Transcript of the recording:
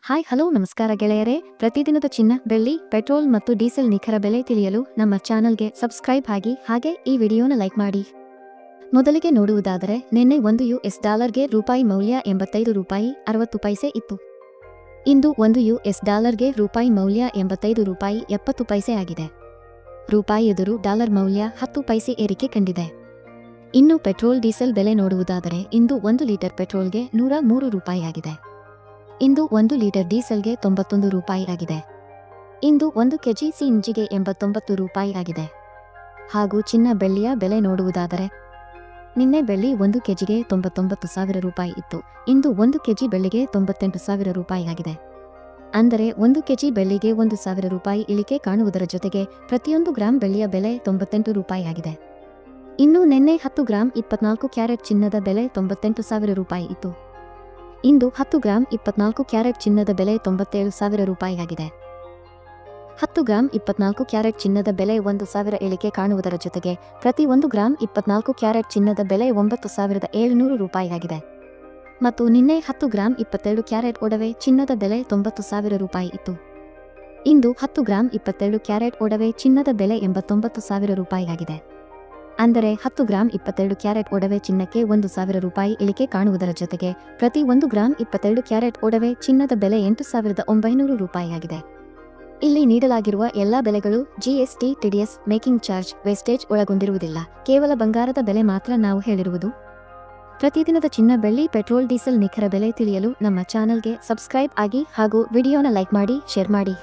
Hi hello ನಮಸ್ಕಾರ ಗೆಳೆಯರೇ. ಪ್ರತಿದಿನದ ಚಿನ್ನ, ಬೆಳ್ಳಿ, ಪೆಟ್ರೋಲ್ ಮತ್ತು ಡೀಸೆಲ್ ನಿಖರ ಬೆಲೆ ತಿಳಿಯಲು ನಮ್ಮ ಚಾನಲ್ಗೆ ಸಬ್ಸ್ಕ್ರೈಬ್ ಆಗಿ ಹಾಗೆ ಈ ವಿಡಿಯೋನ ಲೈಕ್ ಮಾಡಿ. ಮೊದಲಿಗೆ ನೋಡುವುದಾದರೆ ನಿನ್ನೆ ಒಂದು US ಡಾಲರ್ಗೆ ರೂಪಾಯಿ ಮೌಲ್ಯ 85 ರೂಪಾಯಿ 60 ಪೈಸೆ ಇತ್ತು. ಇಂದು ಒಂದು US ಡಾಲರ್ಗೆ ರೂಪಾಯಿ ಮೌಲ್ಯ 85 ರೂಪಾಯಿ 70 ಪೈಸೆ ಆಗಿದೆ. ರೂಪಾಯಿ ಎದುರು ಡಾಲರ್ ಮೌಲ್ಯ 10 ಪೈಸೆ ಏರಿಕೆ ಕಂಡಿದೆ. ಇನ್ನು ಪೆಟ್ರೋಲ್ ಡೀಸೆಲ್ ಬೆಲೆ ನೋಡುವುದಾದರೆ ಇಂದು 1 ಲೀಟರ್ ಪೆಟ್ರೋಲ್ಗೆ 103 ರೂಪಾಯಿ ಆಗಿದೆ. ಇಂದು 1 ಲೀಟರ್ ಡೀಸೆಲ್ಗೆ 91 ರೂಪಾಯಿ ಆಗಿದೆ. ಇಂದು 1 ಕೆಜಿ CNGಗೆ 89 ರೂಪಾಯಿ ಆಗಿದೆ. ಹಾಗೂ ಚಿನ್ನ ಬೆಳ್ಳಿಯ ಬೆಲೆ ನೋಡುವುದಾದರೆ ನಿನ್ನೆ ಬೆಳ್ಳಿ 1 ಕೆಜಿಗೆ 99,000 ರೂಪಾಯಿ ಇತ್ತು. ಇಂದು 1 ಕೆಜಿ ಬೆಳ್ಳಿಗೆ 98,000 ರೂಪಾಯಿ ಆಗಿದೆ. ಅಂದರೆ 1 ಕೆಜಿ ಬೆಳ್ಳಿಗೆ 1,000 ರೂಪಾಯಿ ಇಳಿಕೆ ಕಾಣುವುದರ ಜೊತೆಗೆ ಪ್ರತಿಯೊಂದು ಗ್ರಾಂ ಬೆಳ್ಳಿಯ ಬೆಲೆ 98 ರೂಪಾಯಿ ಆಗಿದೆ. ಇನ್ನು ನಿನ್ನೆ 10 ಗ್ರಾಂ 24 ಕ್ಯಾರೆಟ್ ಚಿನ್ನದ ಬೆಲೆ 98,000 ರೂಪಾಯಿ ಇತ್ತು. ಇಂದು 10 ಗ್ರಾಂ 24 ಕ್ಯಾರೆಟ್ ಚಿನ್ನದ ಬೆಲೆ 97,000 ರೂಪಾಯಿ ಆಗಿದೆ. 10 ಗ್ರಾಂ 24 ಕ್ಯಾರೆಟ್ ಚಿನ್ನದ ಬೆಲೆ 1,000 ಇಳಿಕೆ ಕಾಣುವುದರ ಜೊತೆಗೆ ಪ್ರತಿ 1 ಗ್ರಾಂ 24 ಕ್ಯಾರೆಟ್ ಚಿನ್ನದ ಬೆಲೆ 9,700 ರೂಪಾಯಿ ಆಗಿದೆ. ಮತ್ತು ನಿನ್ನೆ 10 ಗ್ರಾಂ 22 ಕ್ಯಾರೆಟ್ ಒಡವೆ ಚಿನ್ನದ ಬೆಲೆ 90,000 ರೂಪಾಯಿ ಇತ್ತು. ಇಂದು 10 ಗ್ರಾಂ 22 ಕ್ಯಾರೆಟ್ ಒಡವೆ ಚಿನ್ನದ ಬೆಲೆ 89,000 ರೂಪಾಯಿ ಆಗಿದೆ. ಅಂದರೆ 10 ಗ್ರಾಂ 22 ಕ್ಯಾರೆಟ್ ಒಡವೆ ಚಿನ್ನಕ್ಕೆ 1,000 ರೂಪಾಯಿ ಇಳಿಕೆ ಕಾಣುವುದರ ಜೊತೆಗೆ ಪ್ರತಿ 1 ಗ್ರಾಂ 22 ಕ್ಯಾರೆಟ್ ಒಡವೆ ಚಿನ್ನದ ಬೆಲೆ 8,900 ರೂಪಾಯಿ ಆಗಿದೆ. ಇಲ್ಲಿ ನೀಡಲಾಗಿರುವ ಎಲ್ಲಾ ಬೆಲೆಗಳು GST, TDS, making charge, wastage ಒಳಗೊಂಡಿರುವುದಿಲ್ಲ. ಕೇವಲ ಬಂಗಾರದ ಬೆಲೆ ಮಾತ್ರ ನಾವು ಹೇಳಿರುವುದು. ಪ್ರತಿದಿನದ ಚಿನ್ನ, ಬೆಳ್ಳಿ, ಪೆಟ್ರೋಲ್, ಡೀಸೆಲ್ ನಿಖರ ಬೆಲೆ ತಿಳಿಯಲು ನಮ್ಮ ಚಾನಲ್ಗೆ ಸಬ್ಸ್ಕ್ರೈಬ್ ಆಗಿ ಹಾಗೂ ವಿಡಿಯೋನ ಲೈಕ್ ಮಾಡಿ, ಶೇರ್ ಮಾಡಿ.